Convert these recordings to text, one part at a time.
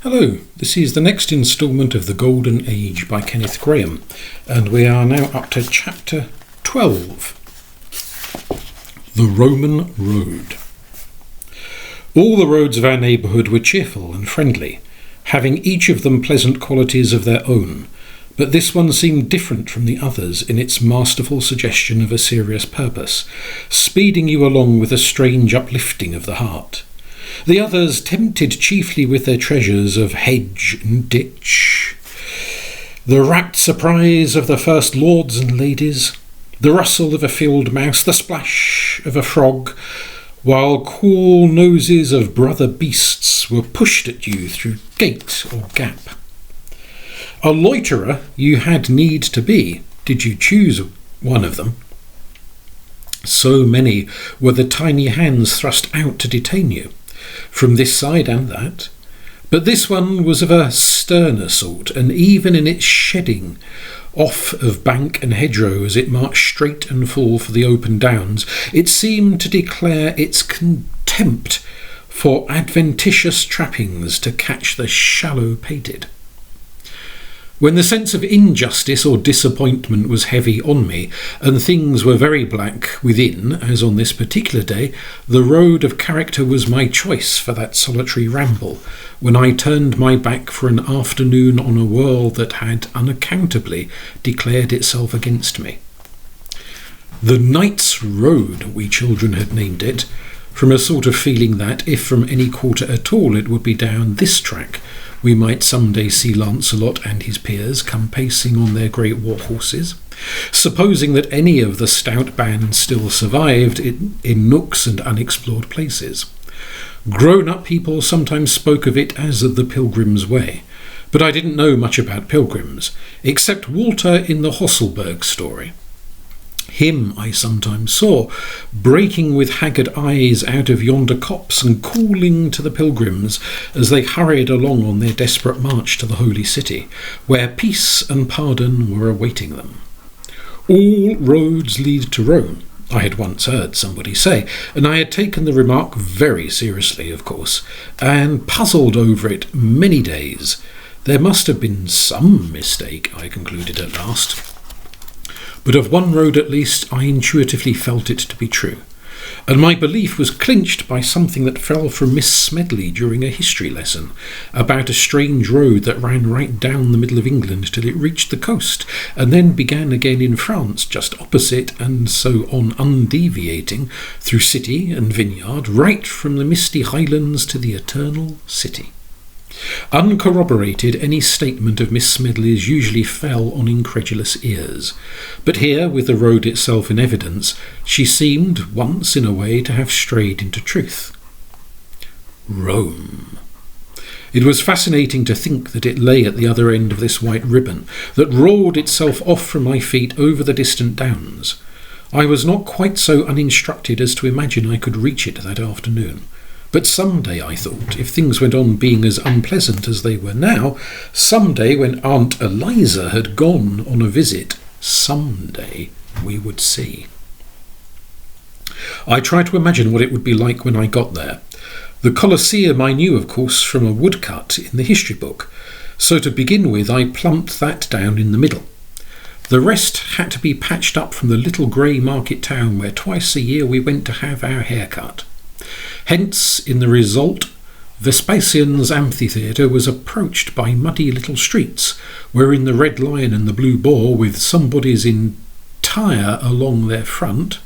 Hello, this is the next instalment of The Golden Age by Kenneth Grahame, and we are now up to chapter 12, The Roman Road. All the roads of our neighbourhood were cheerful and friendly, having each of them pleasant qualities of their own, but this one seemed different from the others in its masterful suggestion of a serious purpose, speeding you along with a strange uplifting of the heart. The others tempted chiefly with their treasures of hedge and ditch, the rapt surprise of the first lords and ladies, the rustle of a field mouse, the splash of a frog, while cool noses of brother beasts were pushed at you through gate or gap. A loiterer you had need to be, did you choose one of them. So many were the tiny hands thrust out to detain you, from this side and that, but this one was of a sterner sort, and even in its shedding off of bank and hedgerow as it marched straight and full for the open downs, it seemed to declare its contempt for adventitious trappings to catch the shallow-pated. When the sense of injustice or disappointment was heavy on me, and things were very black within, as on this particular day, the road of character was my choice for that solitary ramble, when I turned my back for an afternoon on a world that had unaccountably declared itself against me. The Knight's Road, we children had named it, from a sort of feeling that, if from any quarter at all it would be down this track, we might some day see Lancelot and his peers come pacing on their great war horses, supposing that any of the stout band still survived in nooks and unexplored places. Grown-up people sometimes spoke of it as the Pilgrim's Way, but I didn't know much about pilgrims, except Walter in the Hosselberg story. Him I sometimes saw, breaking with haggard eyes out of yonder copse and calling to the pilgrims as they hurried along on their desperate march to the Holy City, where peace and pardon were awaiting them. All roads lead to Rome, I had once heard somebody say, and I had taken the remark very seriously, of course, and puzzled over it many days. There must have been some mistake, I concluded at last. But of one road at least I intuitively felt it to be true, and my belief was clinched by something that fell from Miss Smedley during a history lesson about a strange road that ran right down the middle of England till it reached the coast, and then began again in France just opposite, and so on undeviating through city and vineyard, right from the misty highlands to the eternal city. Uncorroborated, any statement of Miss Smedley's usually fell on incredulous ears, but here, with the road itself in evidence, she seemed once in a way to have strayed into truth. Rome. It was fascinating to think that it lay at the other end of this white ribbon, that rolled itself off from my feet over the distant downs. I was not quite so uninstructed as to imagine I could reach it that afternoon. But some day, I thought, if things went on being as unpleasant as they were now, some day when Aunt Eliza had gone on a visit, some day we would see. I tried to imagine what it would be like when I got there. The Colosseum I knew, of course, from a woodcut in the history book, so to begin with I plumped that down in the middle. The rest had to be patched up from the little grey market town where twice a year we went to have our hair cut. Hence, in the result, Vespasian's amphitheatre was approached by muddy little streets, wherein the Red Lion and the Blue Boar, with somebody's entire along their front,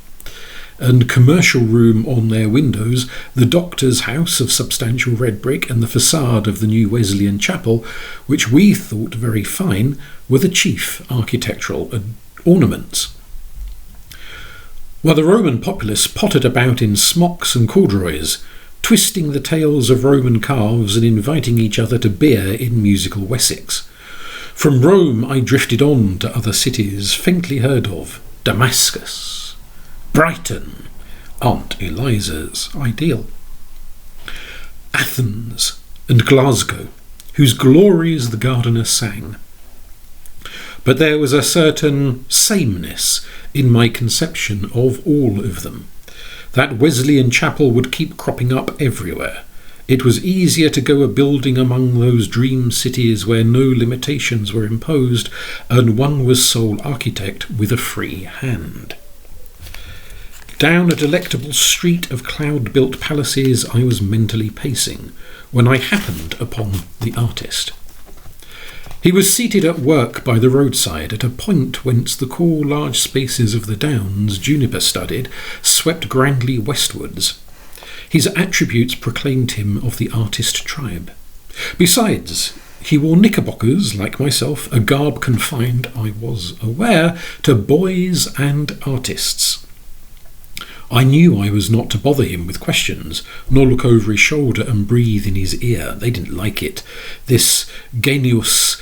and commercial room on their windows, the doctor's house of substantial red brick, and the facade of the new Wesleyan chapel, which we thought very fine, were the chief architectural ornaments. While the Roman populace pottered about in smocks and corduroys, twisting the tails of Roman calves and inviting each other to beer in musical Wessex. From Rome I drifted on to other cities faintly heard of: Damascus, Brighton, Aunt Eliza's ideal, Athens and Glasgow, whose glories the gardener sang. But there was a certain sameness in my conception of all of them. That Wesleyan chapel would keep cropping up everywhere, It was easier to go a-building among those dream cities where no limitations were imposed, and one was sole architect with a free hand. Down a delectable street of cloud-built palaces I was mentally pacing, when I happened upon the artist. He was seated at work by the roadside at a point whence the cool large spaces of the downs, juniper-studded, swept grandly westwards. His attributes proclaimed him of the artist tribe. Besides, he wore knickerbockers, like myself, a garb confined, I was aware, to boys and artists. I knew I was not to bother him with questions, nor look over his shoulder and breathe in his ear. They didn't like it, this genius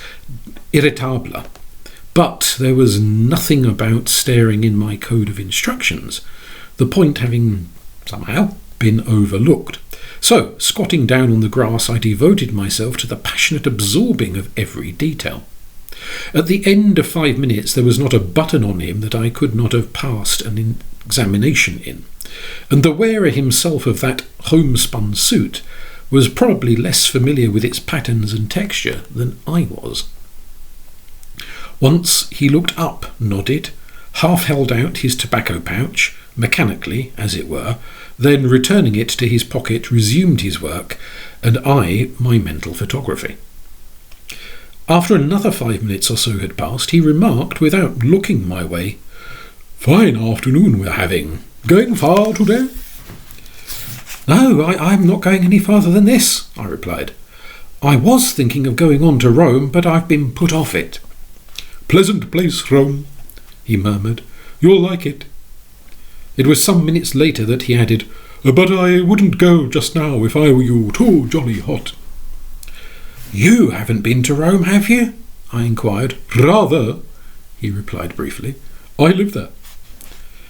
irritable. But there was nothing about staring in my code of instructions, the point having, somehow, been overlooked. So, squatting down on the grass, I devoted myself to the passionate absorbing of every detail. At the end of 5 minutes there was not a button on him that I could not have passed an examination in, and the wearer himself of that homespun suit was probably less familiar with its patterns and texture than I was. Once he looked up, nodded, half held out his tobacco pouch, mechanically, as it were, then returning it to his pocket resumed his work, and I my mental photography. After another 5 minutes or so had passed, he remarked, without looking my way, "Fine afternoon we're having. Going far today?" "No, I'm not going any farther than this," I replied. "I was thinking of going on to Rome, but I've been put off it." "Pleasant place, Rome," he murmured. "You'll like it." It was some minutes later that he added, "But I wouldn't go just now if I were you, too jolly hot." "You haven't been to Rome, have you?" I inquired. "Rather," he replied briefly. "I live there."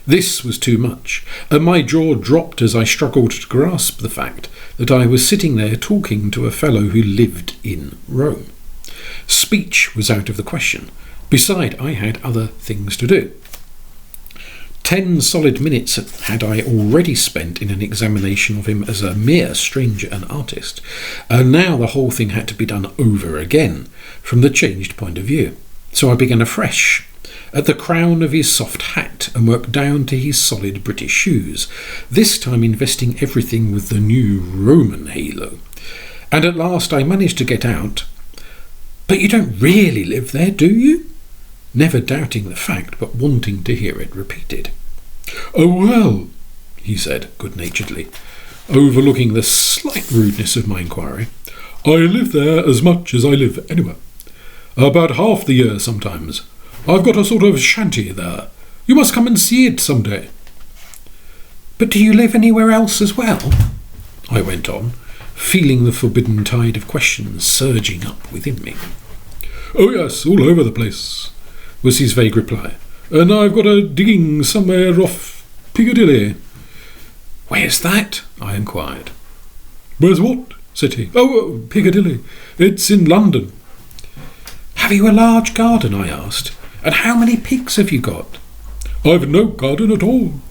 This was too much, and my jaw dropped as I struggled to grasp the fact that I was sitting there talking to a fellow who lived in Rome. Speech was out of the question. Besides, I had other things to do. 10 solid minutes had I already spent in an examination of him as a mere stranger and artist, and now the whole thing had to be done over again, from the changed point of view. So I began afresh, at the crown of his soft hat, and worked down to his solid British shoes, this time investing everything with the new Roman halo. And at last I managed to get out, "But you don't really live there, do you?" never doubting the fact, but wanting to hear it repeated. "Oh, well," he said good-naturedly, overlooking the slight rudeness of my inquiry, "I live there as much as I live anywhere. About half the year sometimes. I've got a sort of shanty there. You must come and see it some day." "But do you live anywhere else as well?" I went on, feeling the forbidden tide of questions surging up within me. "Oh yes, all over the place," was his vague reply. "And I've got a digging somewhere off Piccadilly." "Where's that?" I inquired. "Where's what?" said he. "Oh, Piccadilly. It's in London." "Have you a large garden?" I asked. "And how many pigs have you got?" "I've no garden at all,"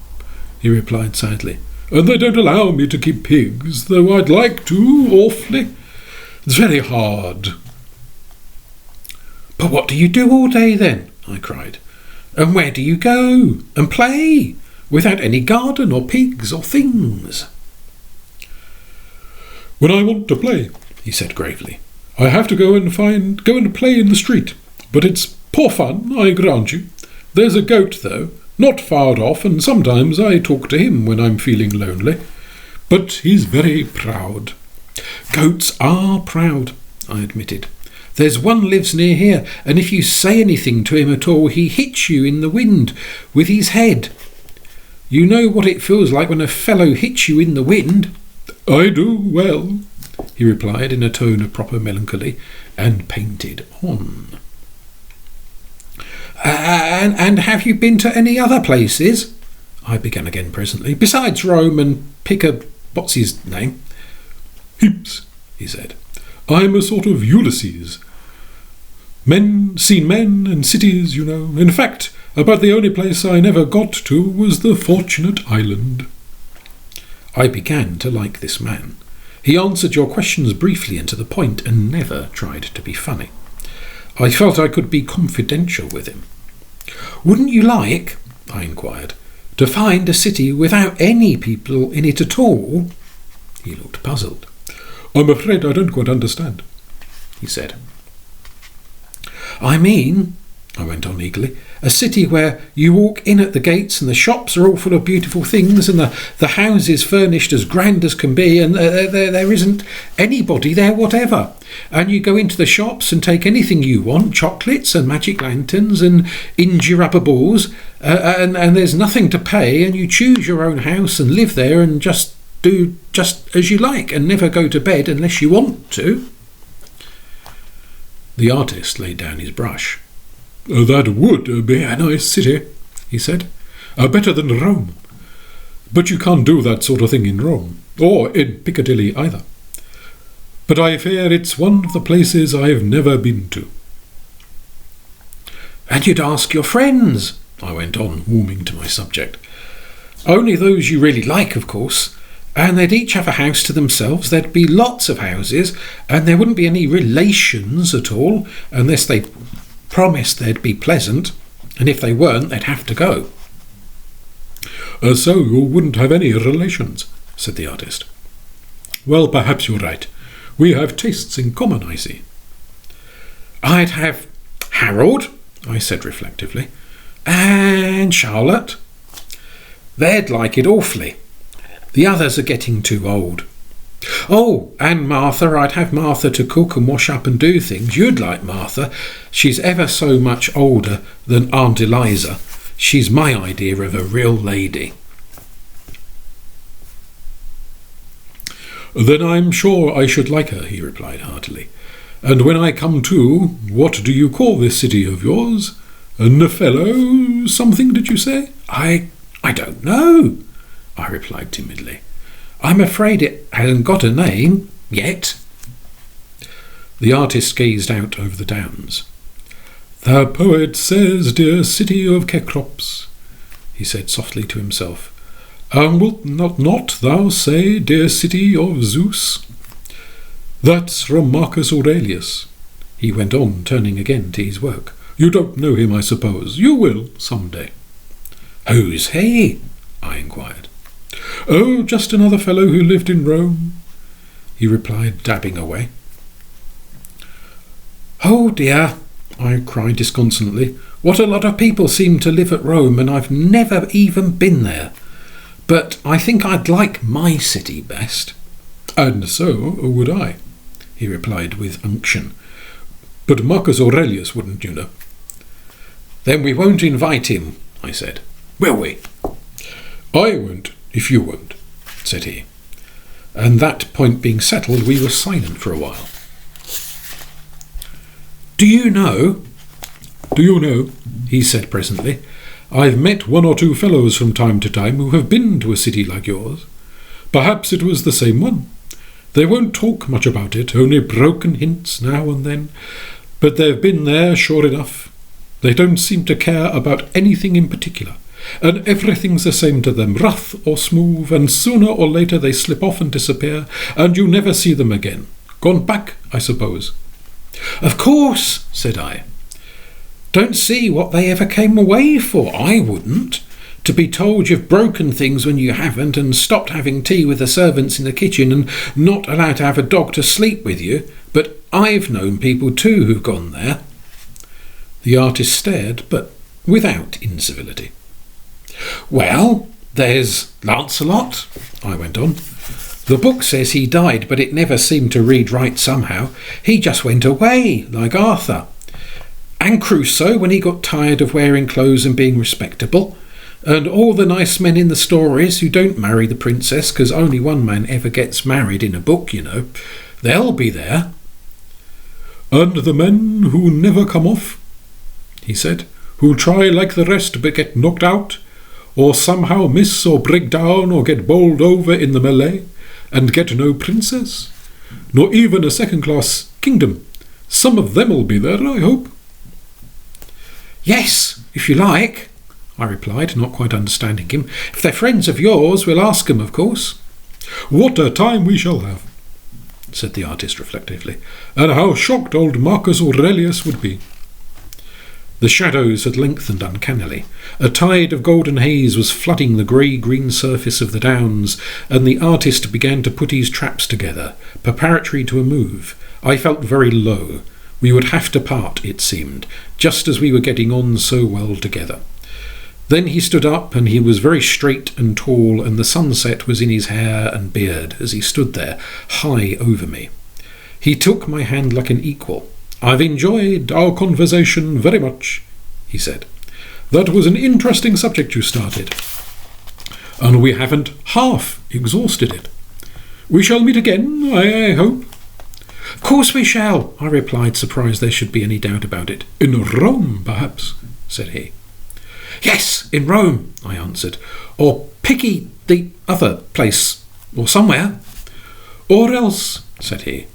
he replied sadly. "And they don't allow me to keep pigs, though I'd like to, awfully. It's very hard." "But what do you do all day then?" I cried. "And where do you go and play without any garden or pigs or things?" "When I want to play," he said gravely, "I have to go and play in the street. But it's poor fun, I grant you. There's a goat, though, not far off, and sometimes I talk to him when I'm feeling lonely. But he's very proud." "Goats are proud," I admitted. "There's one lives near here, and if you say anything to him at all, he hits you in the wind with his head. You know what it feels like when a fellow hits you in the wind?" "I do well," he replied in a tone of proper melancholy, and painted on. And have you been to any other places?" I began again presently. "Besides Rome and what's his name?" "Heaps," he said. "I'm a sort of Ulysses. Seen men and cities, you know. In fact, about the only place I never got to was the Fortunate Island." I began to like this man. He answered your questions briefly and to the point and never tried to be funny. I felt I could be confidential with him. Wouldn't you like, I inquired, to find a city without any people in it at all? He looked puzzled. I'm afraid I don't quite understand, he said. I mean, I went on eagerly, a city where you walk in at the gates and the shops are all full of beautiful things and the houses furnished as grand as can be and there isn't anybody there whatever. And you go into the shops and take anything you want, chocolates and magic lanterns and injure rubber balls, and there's nothing to pay, and you choose your own house and live there and just do just as you like and never go to bed unless you want to. The artist laid down his brush. That would be a nice city, he said. Better than Rome. But you can't do that sort of thing in Rome, or in Piccadilly either. But I fear it's one of the places I've never been to. And you'd ask your friends, I went on, warming to my subject. Only those you really like, of course. And they'd each have a house to themselves. There'd be lots of houses, and there wouldn't be any relations at all, unless they promised they'd be pleasant, and if they weren't, they'd have to go. So you wouldn't have any relations, said the artist. Well, perhaps you're right. We have tastes in common, I see. I'd have Harold, I said reflectively, and Charlotte. They'd like it awfully. The others are getting too old. Oh, and Martha, I'd have Martha to cook and wash up and do things. You'd like Martha. She's ever so much older than Aunt Eliza. She's my idea of a real lady. Then I'm sure I should like her, he replied heartily. And when I come to, what do you call this city of yours? Nefello something, did you say? I don't know, I replied timidly. I'm afraid it hasn't got a name, yet. The artist gazed out over the downs. The poet says, dear city of Cecrops, he said softly to himself. And wilt not thou say, dear city of Zeus? That's from Marcus Aurelius, he went on, turning again to his work. You don't know him, I suppose. You will, some day. Who's he? I inquired. Oh, just another fellow who lived in Rome, he replied, dabbing away. Oh dear, I cried disconsolately. What a lot of people seem to live at Rome, and I've never even been there. But I think I'd like my city best. And so would I, he replied with unction. But Marcus Aurelius wouldn't, you know. Then we won't invite him, I said. Will we? I won't, if you won't, said he. And that point being settled, we were silent for a while. Do you know, he said presently, I've met one or two fellows from time to time who have been to a city like yours. Perhaps it was the same one. They won't talk much about it, only broken hints now and then, but they've been there sure enough. They don't seem to care about anything in particular, and everything's the same to them, rough or smooth, and sooner or later they slip off and disappear, and you never see them again. Gone back, I suppose. Of course, said I. Don't see what they ever came away for. I wouldn't. To be told you've broken things when you haven't, and stopped having tea with the servants in the kitchen, and not allowed to have a dog to sleep with you. But I've known people too who've gone there. The artist stared, but without incivility. Well, there's Lancelot, I went on. The book says he died, but it never seemed to read right somehow. He just went away, like Arthur. And Crusoe, when he got tired of wearing clothes and being respectable. And all the nice men in the stories who don't marry the princess, because only one man ever gets married in a book, you know. They'll be there. And the men who never come off, he said, who try like the rest but get knocked out, or somehow miss or break down or get bowled over in the melee, and get no princess, nor even a second-class kingdom. Some of them'll be there, I hope. Yes, if you like, I replied, not quite understanding him. If they're friends of yours, we'll ask 'em, of course. What a time we shall have, said the artist reflectively, "and how shocked old Marcus Aurelius would be." The shadows had lengthened uncannily. A tide of golden haze was flooding the grey-green surface of the downs, and the artist began to put his traps together, preparatory to a move. I felt very low. We would have to part, it seemed, just as we were getting on so well together. Then he stood up, and he was very straight and tall, and the sunset was in his hair and beard as he stood there, high over me. He took my hand like an equal. "I've enjoyed our conversation very much," he said. "That was an interesting subject you started, and we haven't half exhausted it. We shall meet again, I hope." "Of course we shall," I replied, surprised there should be any doubt about it. "In Rome, perhaps," said he. "Yes, in Rome," I answered, "or Picky the other place, or somewhere." "Or else," said he,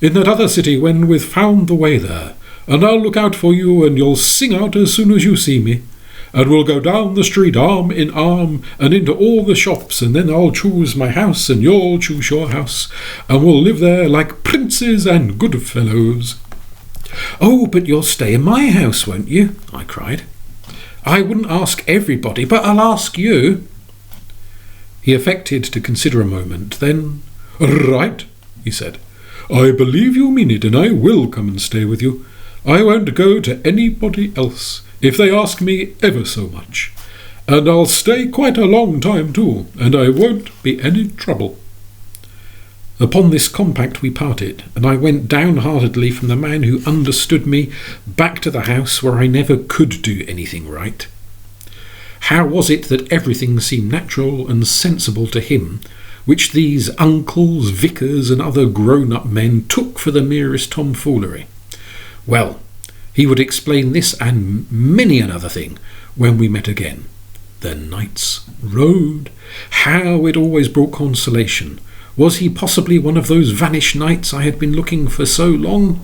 "in that other city when we've found the way there, and I'll look out for you, and you'll sing out as soon as you see me, and we'll go down the street arm in arm and into all the shops, and then I'll choose my house and you'll choose your house, and we'll live there like princes and good fellows." "Oh, but you'll stay in my house, won't you?" I cried. "I wouldn't ask everybody, but I'll ask you." He affected to consider a moment, then, "Right," he said. "I believe you mean it, and I will come and stay with you. I won't go to anybody else, if they ask me ever so much. And I'll stay quite a long time too, and I won't be any trouble." Upon this compact we parted, and I went downheartedly from the man who understood me back to the house where I never could do anything right. How was it that everything seemed natural and sensible to him, which these uncles, vicars, and other grown-up men took for the merest tomfoolery? Well, he would explain this and many another thing when we met again. The knight's road, how it always brought consolation. Was he possibly one of those vanished knights I had been looking for so long?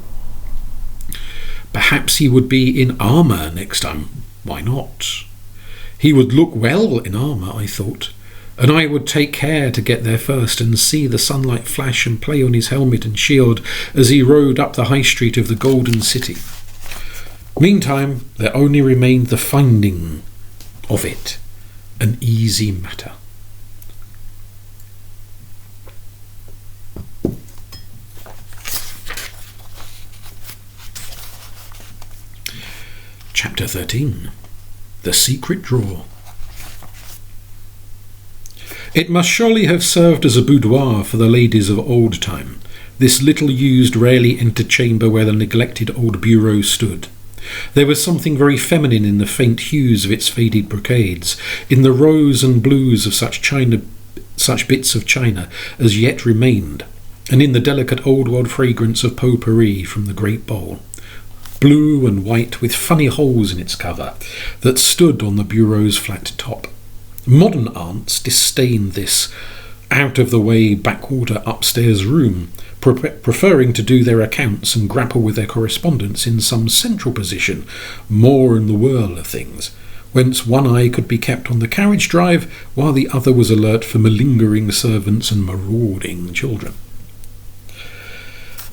Perhaps he would be in armour next time. Why not? He would look well in armour, I thought, and I would take care to get there first and see the sunlight flash and play on his helmet and shield as he rode up the high street of the Golden City. Meantime, there only remained the finding of it, an easy matter. Chapter 13. The Secret Drawer. It must surely have served as a boudoir for the ladies of old time, this little used, rarely entered chamber where the neglected old bureau stood. There was something very feminine in the faint hues of its faded brocades, in the rose and blues of such bits of china as yet remained, and in the delicate old-world fragrance of potpourri from the great bowl, blue and white with funny holes in its cover, that stood on the bureau's flat top. Modern aunts disdained this out-of-the-way backwater upstairs room, preferring to do their accounts and grapple with their correspondence in some central position, more in the whirl of things, whence one eye could be kept on the carriage drive while the other was alert for malingering servants and marauding children.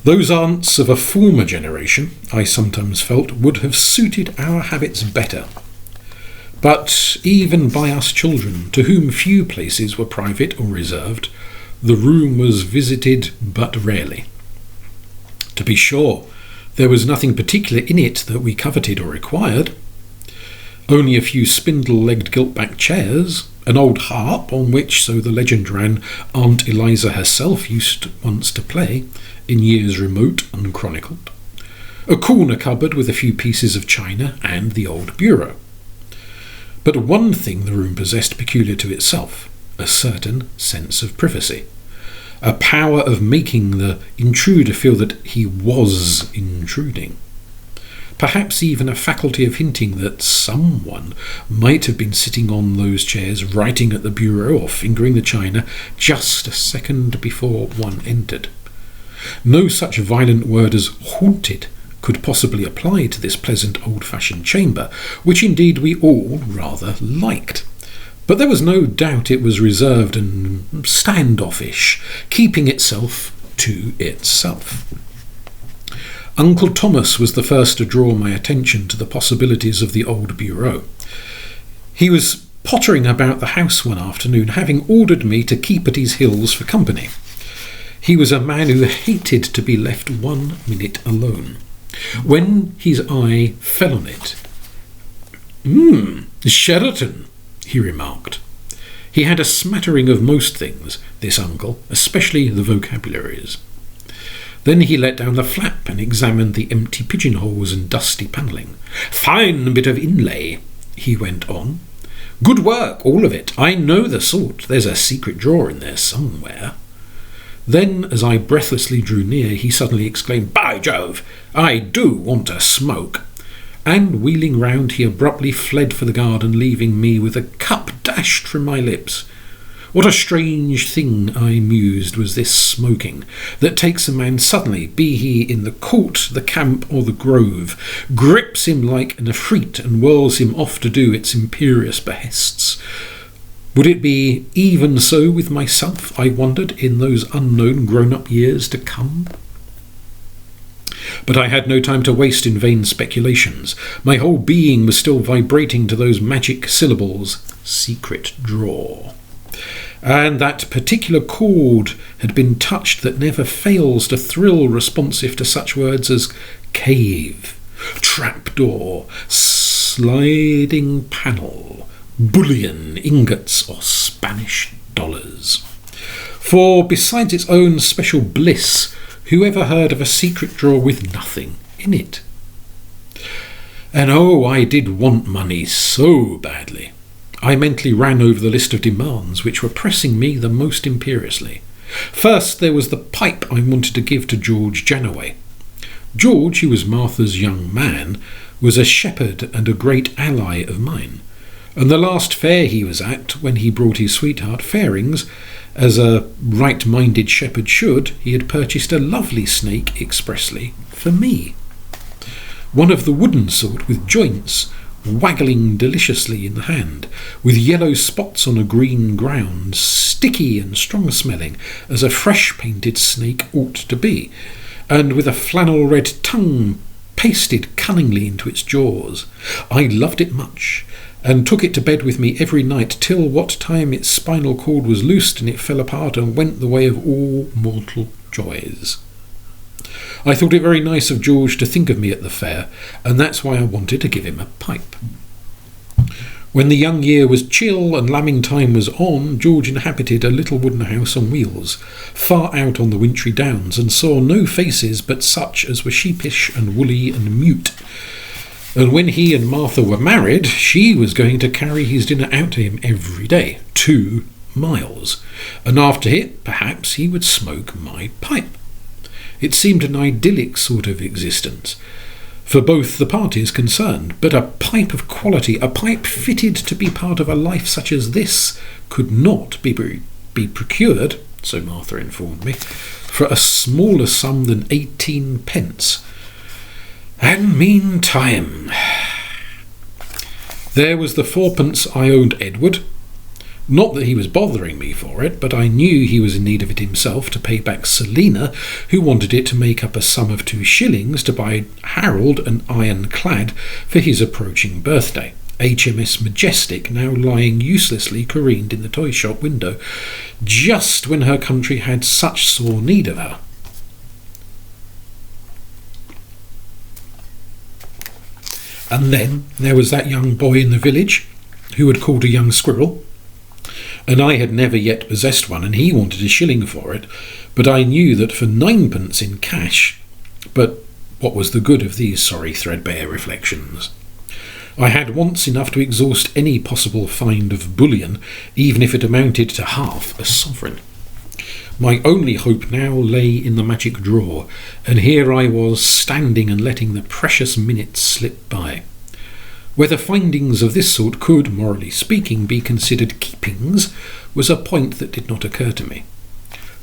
Those aunts of a former generation, I sometimes felt, would have suited our habits better. But even by us children, to whom few places were private or reserved, the room was visited but rarely. To be sure, there was nothing particular in it that we coveted or required. Only a few spindle-legged gilt-backed chairs, an old harp on which, so the legend ran, Aunt Eliza herself used once to play, in years remote unchronicled, a corner cupboard with a few pieces of china, and the old bureau. But one thing the room possessed peculiar to itself, a certain sense of privacy, a power of making the intruder feel that he was intruding. Perhaps even a faculty of hinting that someone might have been sitting on those chairs, writing at the bureau or fingering the china just a second before one entered. No such violent word as haunted could possibly apply to this pleasant old-fashioned chamber, which indeed we all rather liked. But there was no doubt it was reserved and standoffish, keeping itself to itself. Uncle Thomas was the first to draw my attention to the possibilities of the old bureau. He was pottering about the house one afternoon, having ordered me to keep at his heels for company. He was a man who hated to be left 1 minute alone. When his eye fell on it, Sheraton, he remarked. He had a smattering of most things, this uncle, especially the vocabularies. Then he let down the flap and examined the empty pigeonholes and dusty panelling. "Fine bit of inlay," he went on. "Good work, all of it. I know the sort. There's a secret drawer in there somewhere." Then, as I breathlessly drew near, he suddenly exclaimed, "By Jove, I do want a smoke." And wheeling round, he abruptly fled for the garden, leaving me with a cup dashed from my lips. What a strange thing, I mused, was this smoking, that takes a man suddenly, be he in the court, the camp, or the grove, grips him like an efreet and whirls him off to do its imperious behests. Would it be even so with myself, I wondered, in those unknown grown-up years to come? But I had no time to waste in vain speculations. My whole being was still vibrating to those magic syllables, secret drawer. And that particular chord had been touched that never fails to thrill responsive to such words as cave, trapdoor, sliding panel, bullion, ingots, or Spanish dollars. For besides its own special bliss, who ever heard of a secret drawer with nothing in it? And oh, I did want money so badly. I mentally ran over the list of demands which were pressing me the most imperiously. First, there was the pipe I wanted to give to George Janaway. George, who was Martha's young man, was a shepherd and a great ally of mine. And the last fair he was at, when he brought his sweetheart fairings, as a right-minded shepherd should, he had purchased a lovely snake expressly for me. One of the wooden sort with joints, waggling deliciously in the hand, with yellow spots on a green ground, sticky and strong-smelling, as a fresh-painted snake ought to be, and with a flannel red tongue pasted cunningly into its jaws. I loved it much, and took it to bed with me every night, till what time its spinal cord was loosed and it fell apart and went the way of all mortal joys. I thought it very nice of George to think of me at the fair, and that's why I wanted to give him a pipe. When the young year was chill and lambing time was on, George inhabited a little wooden house on wheels, far out on the wintry downs, and saw no faces but such as were sheepish and woolly and mute. And when he and Martha were married, she was going to carry his dinner out to him every day, 2 miles, and after it, perhaps he would smoke my pipe. It seemed an idyllic sort of existence for both the parties concerned, but a pipe of quality, a pipe fitted to be part of a life such as this, could not be procured, so Martha informed me, for a smaller sum than 18 pence. And meantime, there was the 4pence I owed Edward. Not that he was bothering me for it, but I knew he was in need of it himself to pay back Selina, who wanted it to make up a sum of 2 shillings to buy Harold an ironclad for his approaching birthday. HMS Majestic, now lying uselessly careened in the toy shop window, just when her country had such sore need of her. And then there was that young boy in the village who had caught a young squirrel, and I had never yet possessed one, and he wanted a shilling for it, but I knew that for 9pence in cash. But what was the good of these sorry threadbare reflections? I had once enough to exhaust any possible find of bullion, even if it amounted to half a sovereign. My only hope now lay in the magic drawer, and here I was standing and letting the precious minutes slip by. Whether findings of this sort could, morally speaking, be considered keepings was a point that did not occur to me.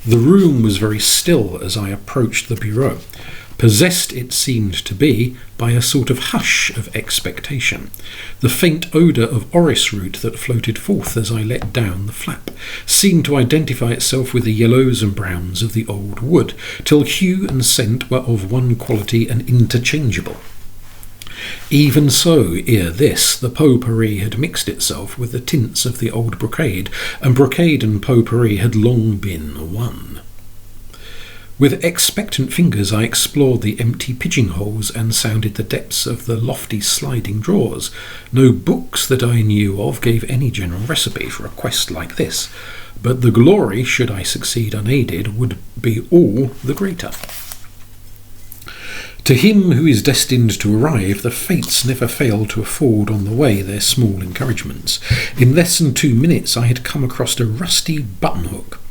The room was very still as I approached the bureau. Possessed, it seemed to be, by a sort of hush of expectation. The faint odour of orris root that floated forth as I let down the flap seemed to identify itself with the yellows and browns of the old wood, till hue and scent were of one quality and interchangeable. Even so, ere this, the potpourri had mixed itself with the tints of the old brocade, and brocade and potpourri had long been one. With expectant fingers I explored the empty pigeonholes and sounded the depths of the lofty sliding drawers. No books that I knew of gave any general recipe for a quest like this, but the glory, should I succeed unaided, would be all the greater. To him who is destined to arrive, the fates never fail to afford on the way their small encouragements. In less than 2 minutes I had come across a rusty button-hook.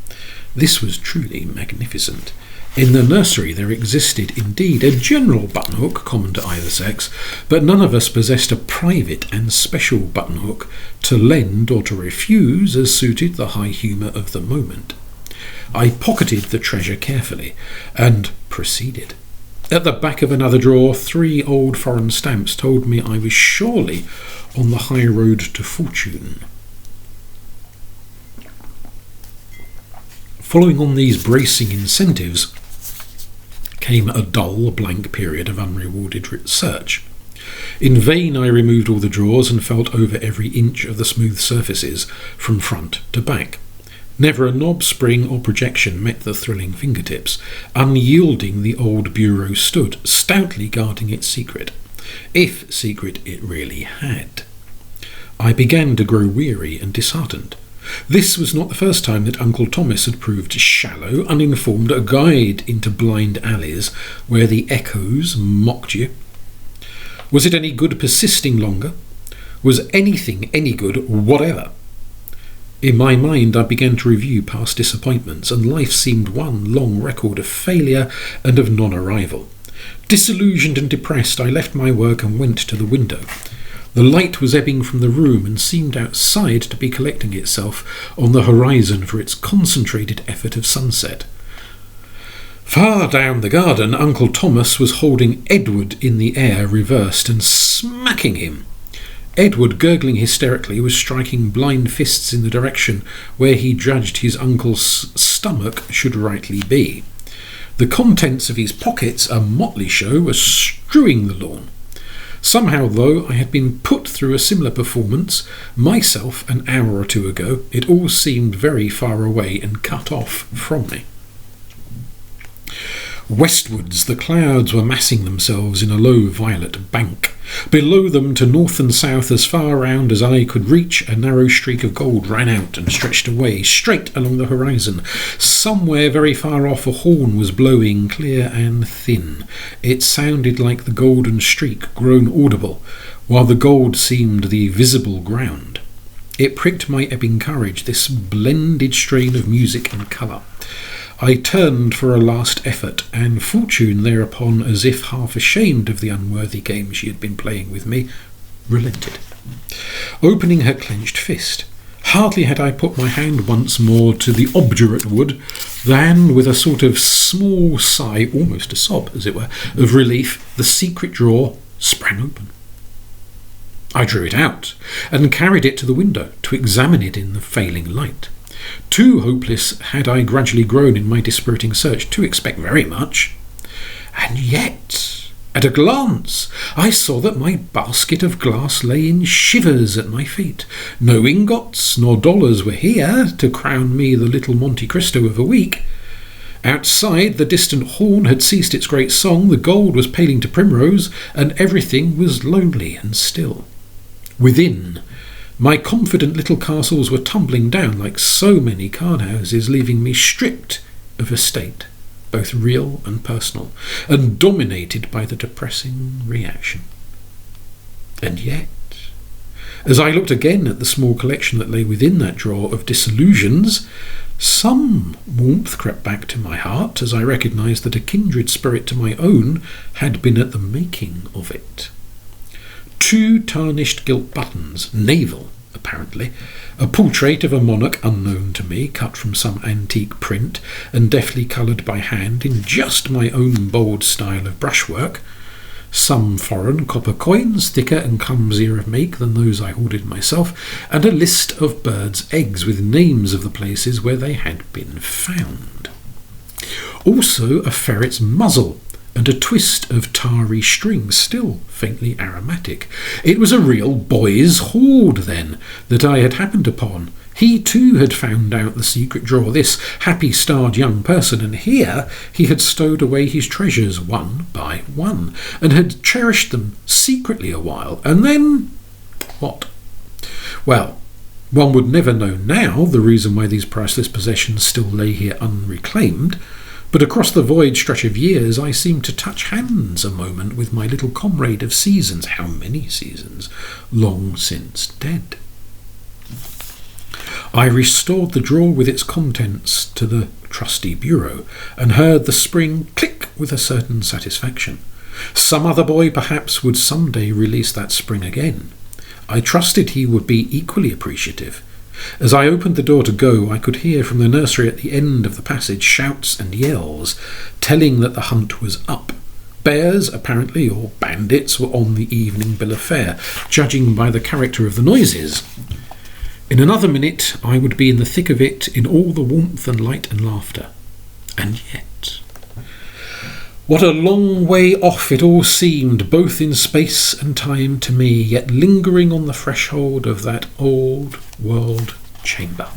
This was truly magnificent. In the nursery there existed indeed a general button-hook common to either sex, but none of us possessed a private and special button-hook to lend or to refuse as suited the high humour of the moment. I pocketed the treasure carefully and proceeded. At the back of another drawer, 3 old foreign stamps told me I was surely on the high road to fortune. Following on these bracing incentives came a dull, blank period of unrewarded research. In vain I removed all the drawers and felt over every inch of the smooth surfaces from front to back. Never a knob, spring or projection met the thrilling fingertips. Unyielding the old bureau stood, stoutly guarding its secret, if secret it really had. I began to grow weary and disheartened. This was not the first time that Uncle Thomas had proved shallow, uninformed, a guide into blind alleys where the echoes mocked you. Was it any good persisting longer? Was anything any good whatever? In my mind I began to review past disappointments, and life seemed one long record of failure and of non-arrival. Disillusioned and depressed, I left my work and went to the window. The light was ebbing from the room and seemed outside to be collecting itself on the horizon for its concentrated effort of sunset. Far down the garden, Uncle Thomas was holding Edward in the air reversed and smacking him. Edward, gurgling hysterically, was striking blind fists in the direction where he judged his uncle's stomach should rightly be. The contents of his pockets, a motley show, were strewing the lawn. Somehow, though I had been put through a similar performance myself an hour or 2 ago, it all seemed very far away and cut off from me. Westwards the clouds were massing themselves in a low violet bank. Below them, to north and south, as far round as I could reach, a narrow streak of gold ran out and stretched away, straight along the horizon. Somewhere very far off a horn was blowing, clear and thin. It sounded like the golden streak grown audible, while the gold seemed the visible ground. It pricked my ebbing courage, this blended strain of music and colour. I turned for a last effort, and Fortune thereupon, as if half ashamed of the unworthy game she had been playing with me, relented, opening her clenched fist. Hardly had I put my hand once more to the obdurate wood than, with a sort of small sigh, almost a sob, as it were, of relief, the secret drawer sprang open. I drew it out and carried it to the window to examine it in the failing light. Too hopeless had I gradually grown in my dispiriting search to expect very much. And yet, at a glance, I saw that my basket of glass lay in shivers at my feet. No ingots nor dollars were here to crown me the little Monte Cristo of a week. Outside, the distant horn had ceased its great song, the gold was paling to primrose, and everything was lonely and still. Within, my confident little castles were tumbling down like so many card-houses, leaving me stripped of estate, both real and personal, and dominated by the depressing reaction. And yet, as I looked again at the small collection that lay within that drawer of disillusions, some warmth crept back to my heart as I recognised that a kindred spirit to my own had been at the making of it. 2 tarnished gilt buttons, naval, apparently, a portrait of a monarch unknown to me, cut from some antique print and deftly coloured by hand in just my own bold style of brushwork, some foreign copper coins, thicker and clumsier of make than those I hoarded myself, and a list of birds' eggs with names of the places where they had been found. Also a ferret's muzzle, and a twist of tarry string, still faintly aromatic. It was a real boy's hoard, then, that I had happened upon. He too had found out the secret drawer, this happy-starred young person, and here he had stowed away his treasures one by one, and had cherished them secretly a while, and then what? Well, one would never know now the reason why these priceless possessions still lay here unreclaimed, but across the void stretch of years I seemed to touch hands a moment with my little comrade of seasons, how many seasons, long since dead. I restored the drawer with its contents to the trusty bureau, and heard the spring click with a certain satisfaction. Some other boy perhaps would some day release that spring again. I trusted he would be equally appreciative. As I opened the door to go, I could hear from the nursery at the end of the passage shouts and yells, telling that the hunt was up. Bears, apparently, or bandits, were on the evening bill of fare, judging by the character of the noises. In another minute I would be in the thick of it, in all the warmth and light and laughter. And yet, what a long way off it all seemed, both in space and time to me, yet lingering on the threshold of that old world chamber.